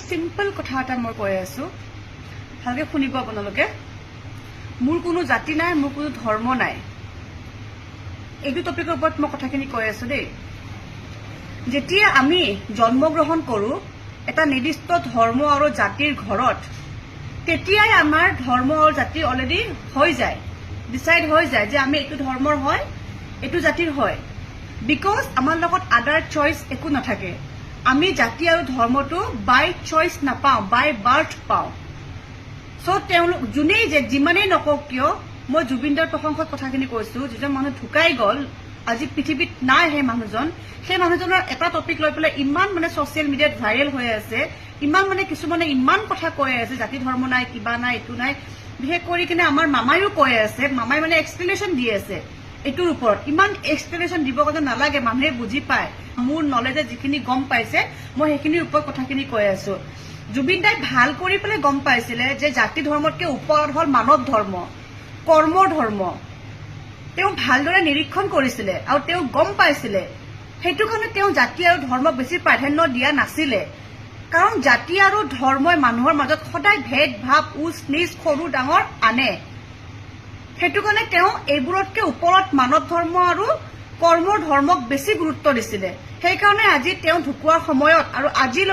Simple কথা এটা মই কৈ আছো, ভালকে শুনিব আপোনালোকে। মোৰ কোনো জাতি নাই, মোৰ কোনো ধৰ্ম নাই। এইটো টপিকৰ ওপৰত মই কথাখিনি কৈ আছো দেই। যেতিয়া আমি জন্মগ্ৰহণ কৰো এটা নিৰ্দিষ্ট ধৰ্ম আৰু জাতিৰ ঘৰত, তেতিয়াই আমাৰ ধৰ্ম আৰু জাতি অলৰেডি হৈ যায়, ডিচাইড হৈ যায় যে আমি এইটো ধৰ্মৰ হয়, এইটো জাতিৰ হয়। বিকজ আমাৰ লগত আদাৰ চইচ একো নাথাকে। আমি জাতি আৰু ধৰ্মটো বাই চইচ নাপাওঁ, বাই বাৰ্থ পাওঁ। চ' তেওঁলোক যোনেই যিমানেই নকওক কিয়, মই জুবিনদাৰ প্ৰসংগত কথাখিনি কৈছো, যিজন মানুহ ঢুকাই গ'ল, আজি পৃথিৱীত নাই সেই মানুহজন। সেই মানুহজনৰ এটা টপিক লৈ পেলাই ইমান ছচিয়েল মিডিয়াত ভাইৰেল হৈ আছে, ইমান কিছুমানে ইমান কথা কৈ আছে, জাতি ধৰ্ম নাই, কিবা নাই, এইটো নাই। বিশেষ কৰি কিনে আমাৰ মামায়ো কৈ আছে, মামাই এক্সপ্লেনেশ্যন দি আছে এইটোৰ ওপৰত। ইমান এক্সপ্লেনেশ্যন দিব কথা নালাগে, মানুহে বুজি পায়। মোৰ নলেজে যিখিনি গম পাইছে মই সেইখিনিৰ ওপৰত কথাখিনি কৈ আছো। জুবিন দাই ভাল কৰি পেলাই গম পাইছিলে যে জাতি ধৰ্মতকে ওপৰত হ'ল মানৱ ধৰ্ম, কৰ্মৰ ধৰ্ম। তেওঁ ভালদৰে নিৰীক্ষণ কৰিছিলে আৰু তেওঁ গম পাইছিলে। সেইটো কাৰণে তেওঁ জাতি আৰু ধৰ্মক বেছি প্ৰাধান্য দিয়া নাছিলে। কাৰণ জাতি আৰু ধৰ্মই মানুহৰ মাজত সদায় ভেদ ভাৱ, উচ নিচ, সৰু ডাঙৰ আনে। সেইটো কাৰণে তেওঁ এইবোৰতকে ওপৰত মানৱ ধৰ্ম আৰু কৰ্মৰ ধৰ্মক বেছি গুৰুত্ব দিছিলে। সেইকাৰণে আজি তেওঁ ঢুকোৱাৰ সময়ত আৰু আজি